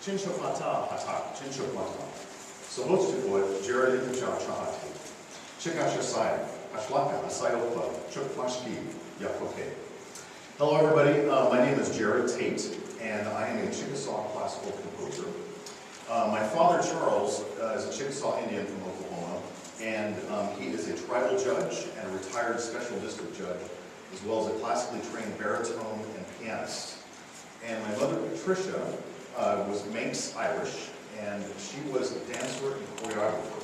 Chinchofata hata, chinchofata. Sohotstukoi, Jerrod Tate. Chikashasai, Ashlaka, Asayopa, Chukmashki, Yakoke. Hello everybody, my name is Jerrod Tate, and I am a Chickasaw classical composer. My father, Charles, is a Chickasaw Indian from Oklahoma, and he is a tribal judge and a retired special district judge, as well as a classically trained baritone and pianist. And my mother, Patricia, was Manx Irish, and she was a dancer and choreographer.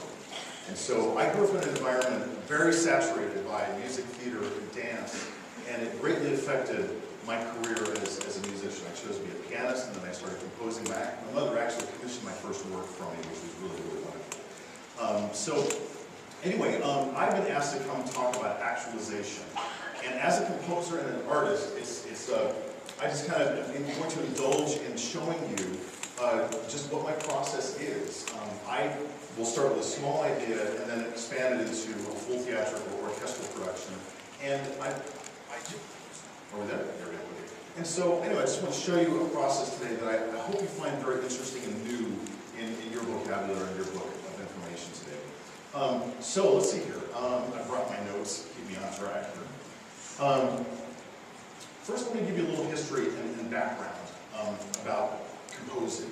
And so I grew up in an environment very saturated by music, theater, and dance, and it greatly affected my career as a musician. I chose to be a pianist, and then I started composing back. My mother actually commissioned my first work from me, which was really, really wonderful. So anyway, I've been asked to come talk about actualization. And as a composer and an artist, I just kind of am going to indulge in showing you just what my process is. I will start with a small idea and then expand it into a full theatrical or orchestral production. And over there? There we go. And so, anyway, I just want to show you a process today that I hope you find very interesting and new in your vocabulary and your book of information today. So, let's see here. I brought my notes, keep me on track here. First, let me give you a little history and background about composing.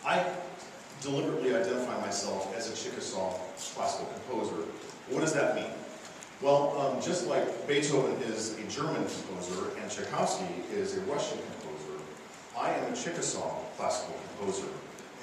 I deliberately identify myself as a Chickasaw classical composer. What does that mean? Well, just like Beethoven is a German composer and Tchaikovsky is a Russian composer, I am a Chickasaw classical composer.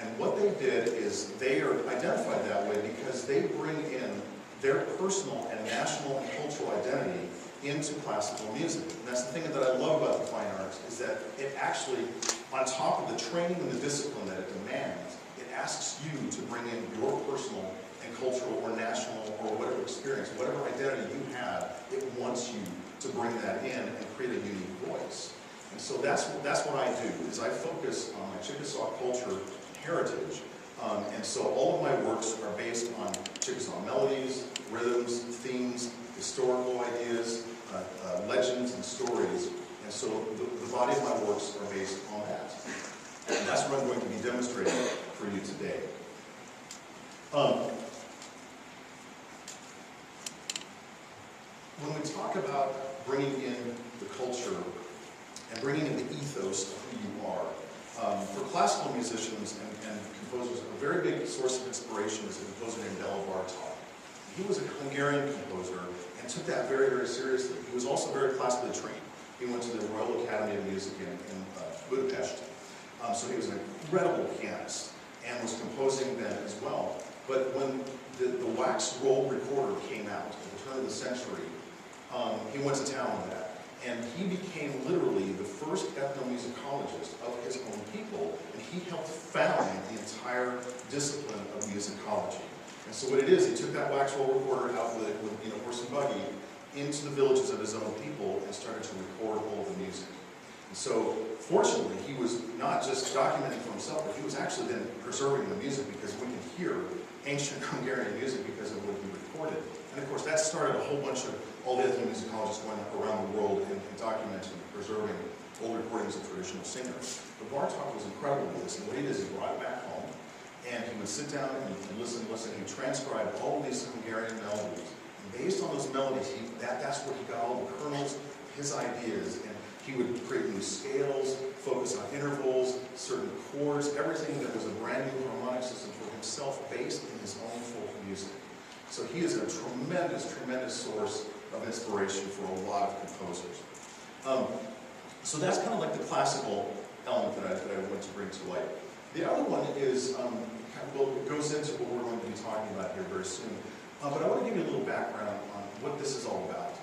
And what they did is they are identified that way because they bring in their personal and national and cultural identity into classical music. And that's the thing that I love about the fine arts, is that it actually, on top of the training and the discipline that it demands, it asks you to bring in your personal and cultural or national or whatever experience, whatever identity you have, it wants you to bring that in and create a unique voice. And so that's what I do, is I focus on my Chickasaw culture heritage. And so all of my works are based on Chickasaw melodies, rhythms, themes, historical ideas, legends, and stories. And so the body of my works are based on that. And that's what I'm going to be demonstrating for you today. When we talk about bringing in the culture and bringing in the ethos of who you are, for classical musicians and composers, a very big source of inspiration is a composer named Jerrod Tate. He was a Hungarian composer and took that very, very seriously. He was also very classically trained. He went to the Royal Academy of Music in Budapest. So he was an incredible pianist and was composing then as well. But when the wax roll recorder came out at the turn of the century, he went to town with that. And he became literally the first ethnomusicologist of his own people, and he helped found the entire discipline of musicology. And so what it is, he took that wax roll recorder out with horse and buggy into the villages of his own people and started to record all of the music. And so, fortunately, he was not just documenting for himself, but he was actually then preserving the music, because we can hear ancient Hungarian music because of what he recorded. And of course, that started a whole bunch of all the ethnomusicologists going around the world and documenting and preserving old recordings of traditional singers. But Bartók was incredible with this, and what he did is he brought it back home, and he would sit down and listen, he transcribed all of these Hungarian melodies. And based on those melodies, that's where he got all the kernels, his ideas, and he would create new scales, focus on intervals, certain chords, everything that was a brand new harmonic system for himself based in his own folk music. So he is a tremendous, tremendous source of inspiration for a lot of composers. So that's kind of like the classical element that I want to bring to light. The other one is, it goes into what we're going to be talking about here very soon. But I want to give you a little background on what this is all about.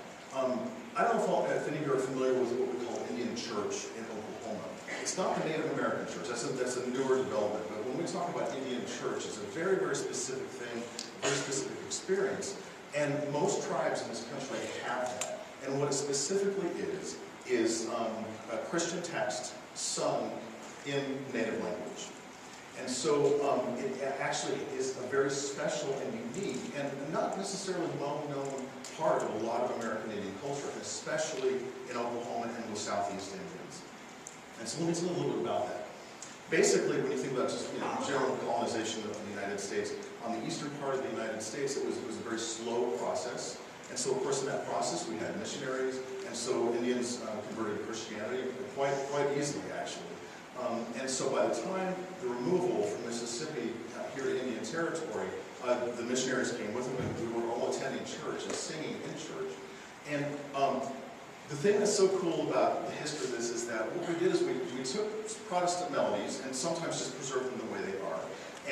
I don't know if any of you are familiar with what we call Indian church in Oklahoma. It's not the Native American church, that's a newer development, but when we talk about Indian church, it's a very, very specific thing, a very specific experience, and most tribes in this country have that. And what it specifically is a Christian text sung in native language. And so it actually is a very special and unique, and not necessarily well-known part of a lot of American Indian culture, especially in Oklahoma and with Southeast Indians. And so let me tell you a little bit about that. basically, when you think about just general colonization of the United States, on the eastern part of the United States, it was a very slow process. And so, of course, in that process, we had missionaries, and so Indians converted to Christianity quite easily, actually. And so by the time the removal from Mississippi here to Indian Territory, the missionaries came with them, and we were all attending church and singing in church. And the thing that's so cool about the history of this is that what we did is we took Protestant melodies and sometimes just preserved them the way they are,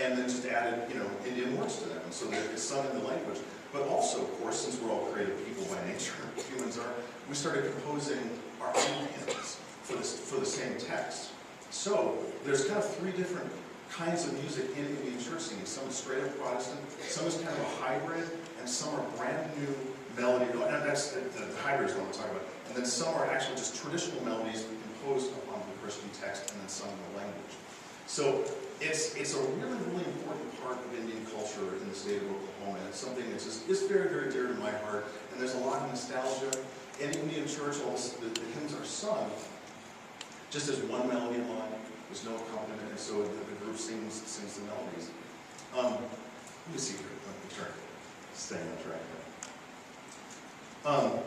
and then just added, Indian words to them, so that it's sung in the language. But also, of course, since we're all creative people by nature, humans are, we started composing our own hymns for the same text. So there's kind of three different kinds of music in Indian church singing. Some is straight up Protestant, some is kind of a hybrid, and some are brand new melody. And that's the hybrid is what I'm talking about. And then some are actually just traditional melodies composed upon the Christian text and then sung in the language. So it's a really, really important part of Indian culture in the state of Oklahoma. And it's something that's just very, very dear to my heart. And there's a lot of nostalgia. In Indian church, the hymns are sung just as one melody line. There's no accompaniment, and so the group sings the melodies. Let me see here. Let me try staying on track here.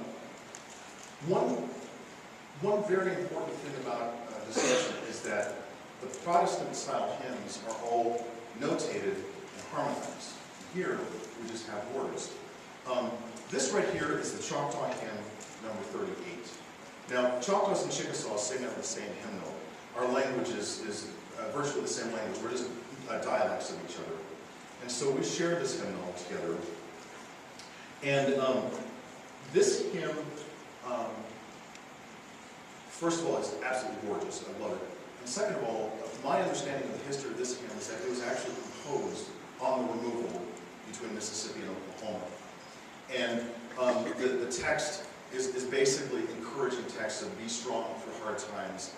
One very important thing about this section is that the Protestant-style hymns are all notated and harmonized. Here, we just have words. This right here is the Choctaw hymn number 38. Now, Choctaws and Chickasaws sing out the same hymnal. Our language is virtually the same language. We're just dialects of each other. And so we share this hymnal together. And this hymn, first of all, is absolutely gorgeous. I love it. And second of all, my understanding of the history of this hymn is that it was actually composed on the removal between Mississippi and Oklahoma. And the text is basically encouraging text of be strong for hard times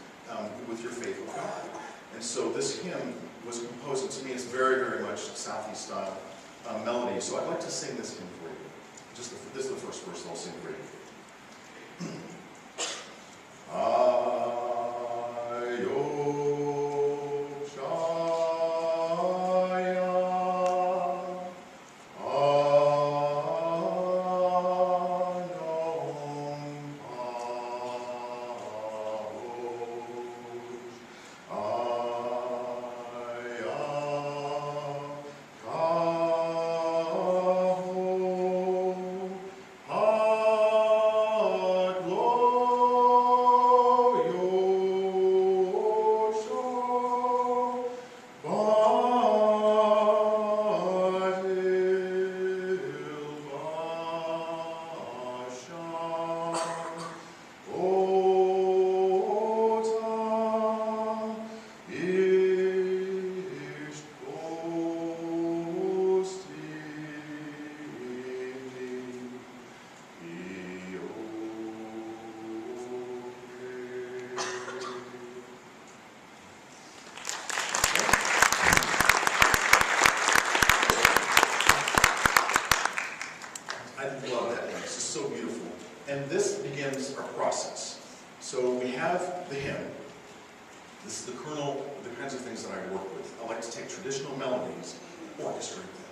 with your faith in God. And so this hymn was composed, and to me it's very, very much Southeast style melody. So I'd like to sing this hymn for you. This is the first verse I'll sing for you. And this begins our process. So we have the hymn. This is the kernel of the kinds of things that I work with. I like to take traditional melodies, orchestrate them.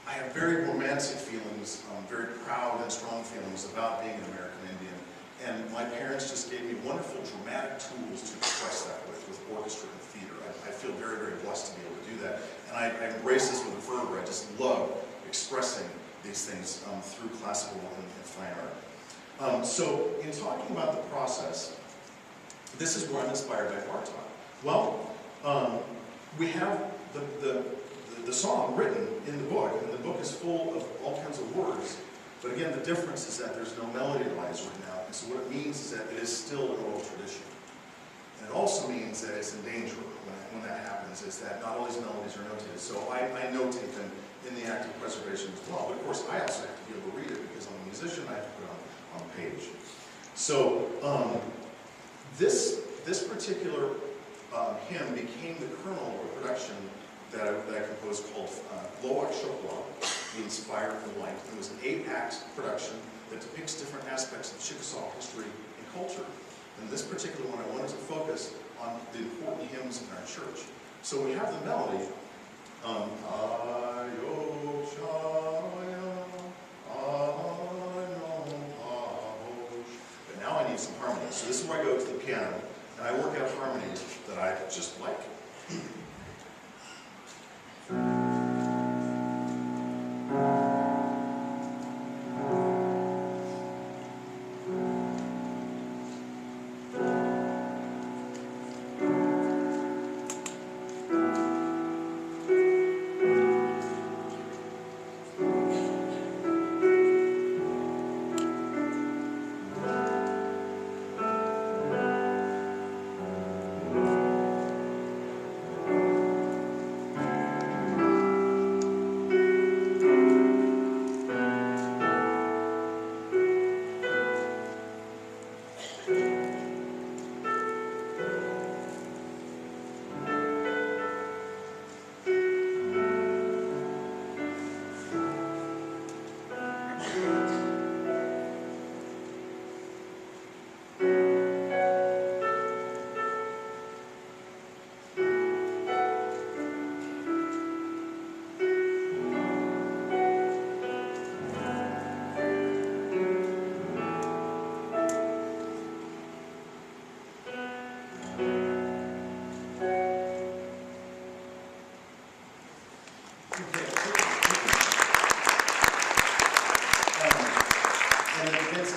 I have very romantic feelings, very proud and strong feelings about being an American Indian. And my parents just gave me wonderful dramatic tools to express that with orchestra and theater. I feel very, very blessed to be able to do that. And I embrace this with a fervor. I just love expressing these things through classical and fine art. So in talking about the process, this is where I'm inspired by Bartok. Well, we have the song written in the book, and the book is full of all kinds of words. But again, the difference is that there's no melody lines written out. And so what it means is that it is still an oral tradition. And it also means that it's in danger when that happens, is that not all these melodies are notated. So I notate them in the act of preservation as well. But of course, I also have to be able to read it because I'm a musician. I have to put it on the page. So this particular hymn became the kernel of a production that I composed called Loak Shokwa, means fire and light. It was an 8-act production that depicts different aspects of Chickasaw history and culture. And this particular one, I wanted to focus on the important hymns in our church. So we have the melody, but now I need some harmony. So this is where I go to the piano, and I work out harmonies that I just like.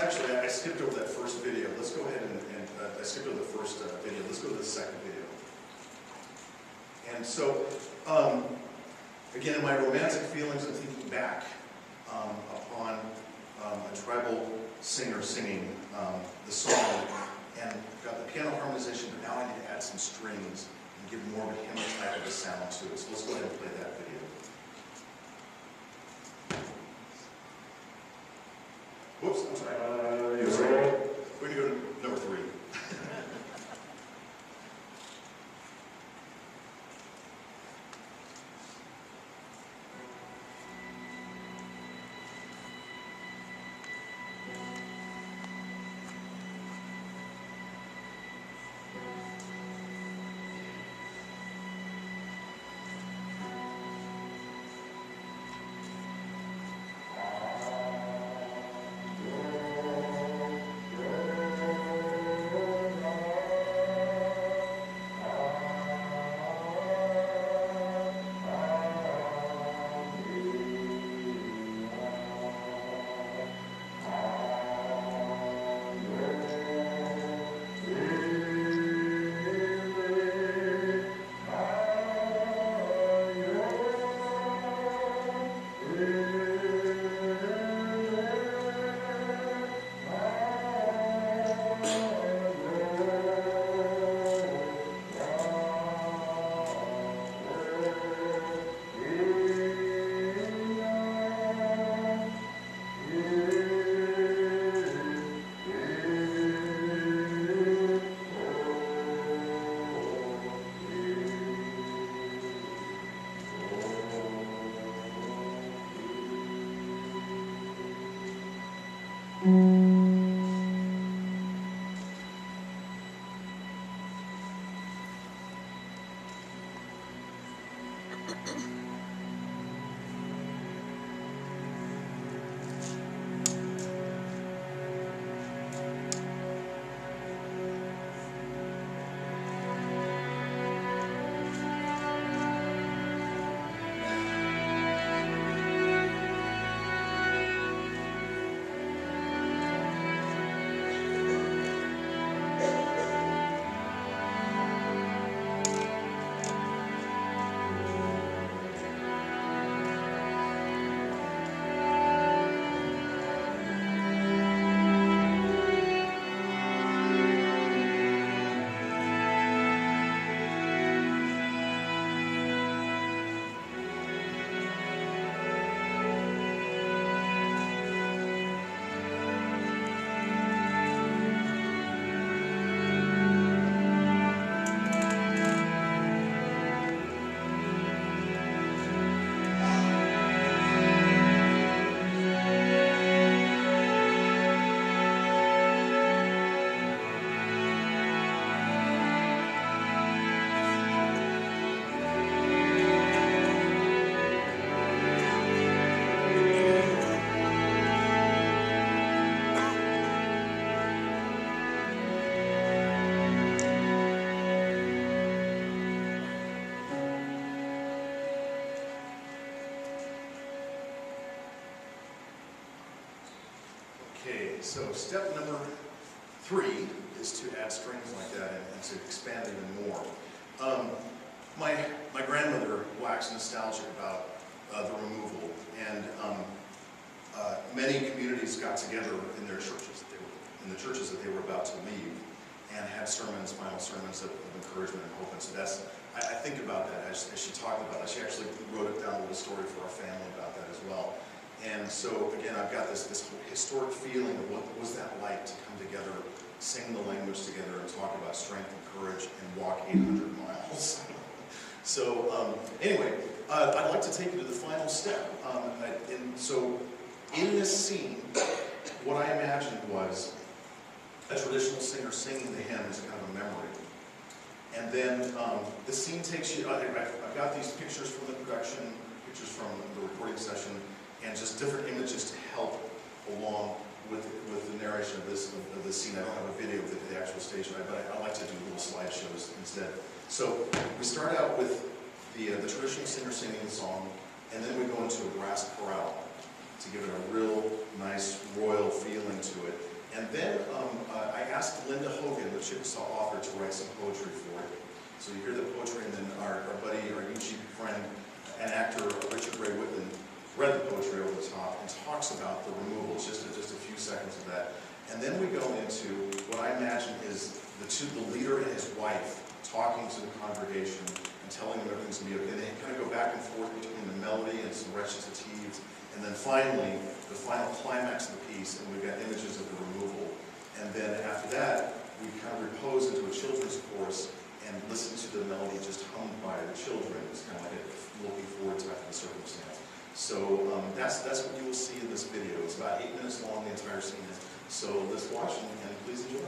Actually, I skipped over that first video. Let's go ahead and I skipped over the first video. Let's go to the second video. And so, again, in my romantic feelings, I'm thinking back upon a tribal singer singing the song, and got the piano harmonization, but now I need to add some strings and give more of a hymn type of a sound to it. So let's go ahead and play that video. Whoops, I'm sorry. We're going to go to number 3. Okay, so step number 3 is to add strings like that and to expand even more. My grandmother waxed nostalgic about the removal, and many communities got together in their churches, in the churches that they were about to leave, and had sermons, final sermons of encouragement and hope. And so that's, I think about that as she talked about it. She actually wrote it down a little story for our family about that as well. And so again, I've got this historic feeling of what was that like to come together, sing the language together, and talk about strength and courage, and walk 800 miles. So anyway, I'd like to take you to the final step. So in this scene, what I imagined was a traditional singer singing the hymn as kind of a memory. And then the scene takes you, I've got these pictures from the production, pictures from the recording session, and just different images to help along with the narration of this scene. I don't have a video of the actual stage, but I like to do little slideshows instead. So we start out with the traditional singer singing the song, and then we go into a brass chorale to give it a real nice royal feeling to it. And then I asked Linda Hogan, the Chickasaw author, to write some poetry for it. So you hear the poetry, and then our buddy, our Eugene friend, and actor Richard Ray Whitman read the poetry over the top and talks about the removal, just a few seconds of that. And then we go into what I imagine is the leader and his wife talking to the congregation and telling them everything's going to be okay. And they kind of go back and forth between the melody and some recitatives. And then finally, the final climax of the piece, and we've got images of the removal. And then after that, we kind of repose into a children's chorus and listen to the melody just hummed by the children. It's kind of like a looking forward to after the circumstance. So that's what you will see in this video. It's about 8 minutes long, the entire scene is. So let's watch and please enjoy.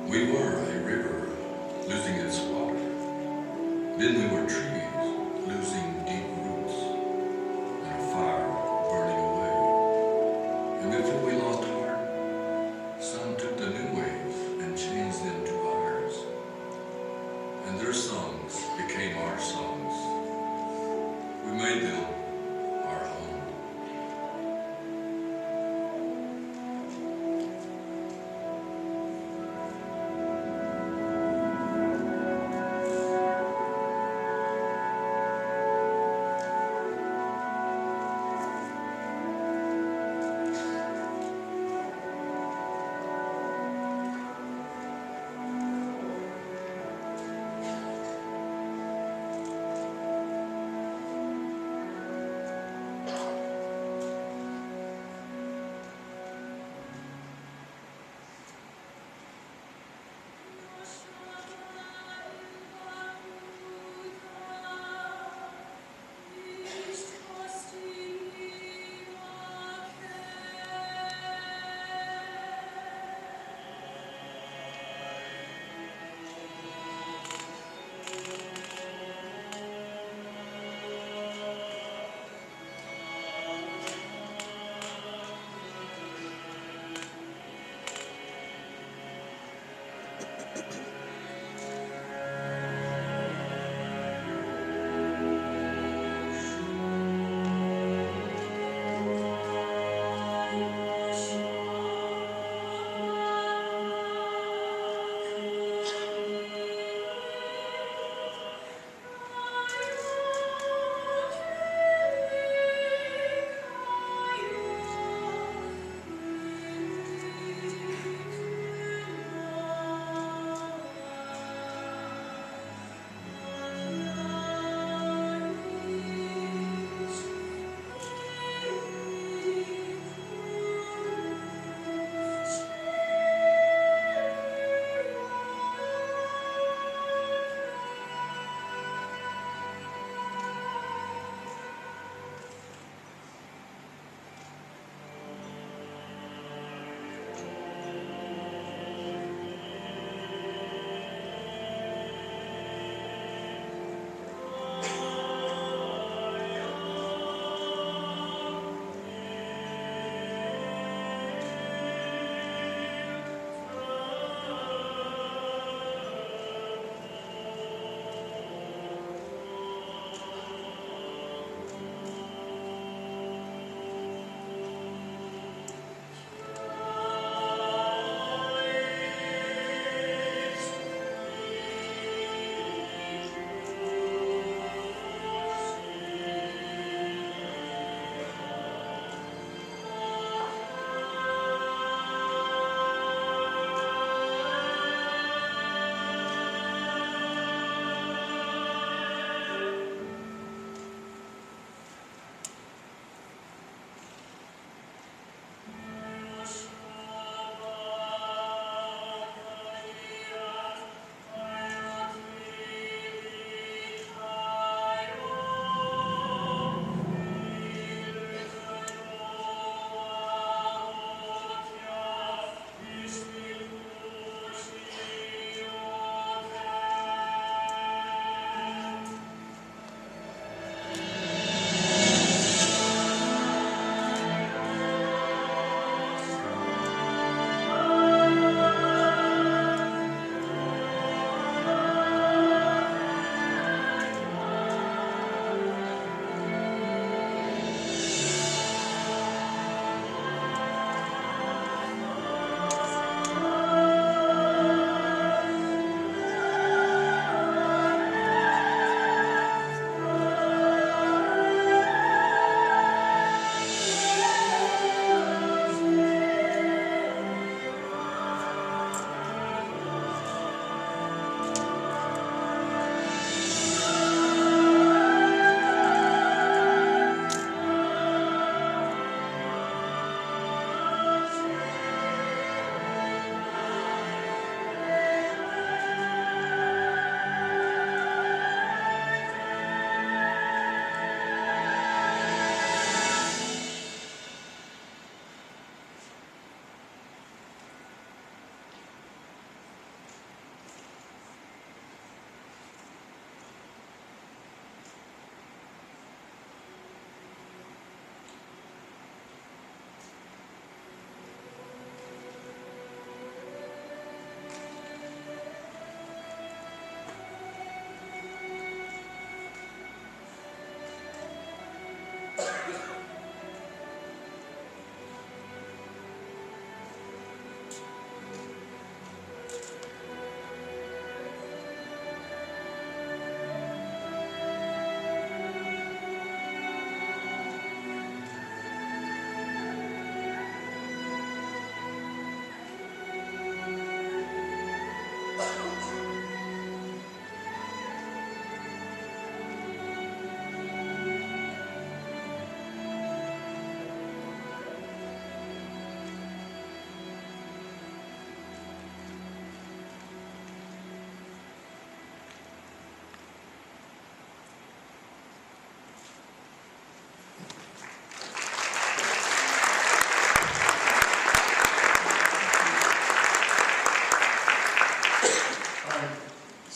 We were a river losing its water. Then we were trees losing deep roots, and a fire burning away. And before we lost heart, some took the new waves and changed them to ours. And their songs became our songs. We made them our home.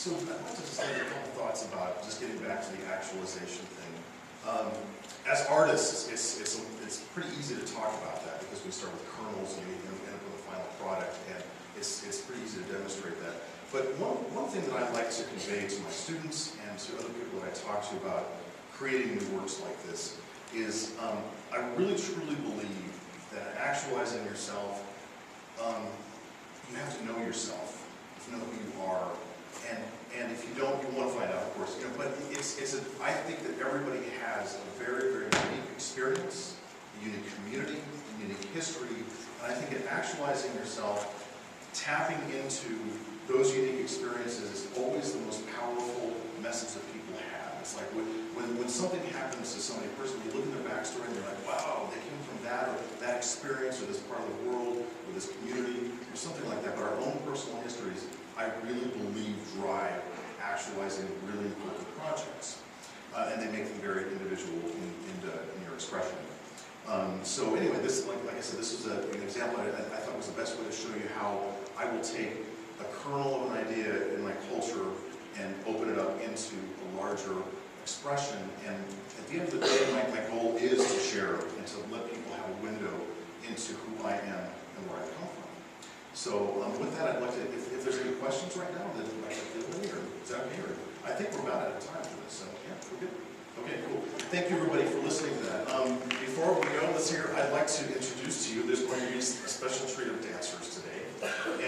So I'd like to just have a couple thoughts about just getting back to the actualization thing. As artists, it's pretty easy to talk about that because we start with kernels and we end up with a final product, and it's pretty easy to demonstrate that. But one thing that I like to convey to my students and to other people that I talk to about creating new works like this is I really truly believe that actualizing yourself, you have to know yourself, you know who you are. And if you don't, you want to find out, of course. But I think that everybody has a very, very unique experience, a unique community, a unique history. And I think in actualizing yourself, tapping into those unique experiences is always the most powerful message that people have. It's like when something happens to somebody personally, you look at their backstory and you're like, wow, they came from that or that experience or this part of the world or this community or something like that. But our own personal histories, I really believe, drive actualizing really important projects. And they make them very individual in your expression. So anyway, this, like I said, this was an example I thought was the best way to show you how I will take a kernel of an idea in my culture and open it up into a larger expression. And at the end of the day, my goal is to share and to let people have a window into who I am and where I come from. So with that, I'd like to, if there's any questions right now, then I'd like to field any, or is that okay? Or I think we're about out of time for this, so yeah, we're good. Okay, cool. Thank you everybody for listening to that. Before we go, I'd like to introduce to you, there's going to be a special treat of dancers today.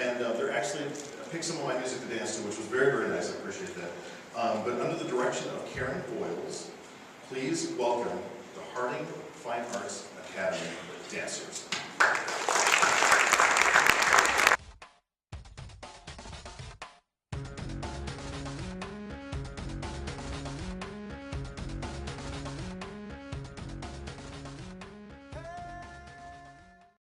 And they're actually, I picked some of my music to dance to, which was very, very nice, I appreciate that. But under the direction of Karen Boyles, please welcome the Harding Fine Arts Academy dancers.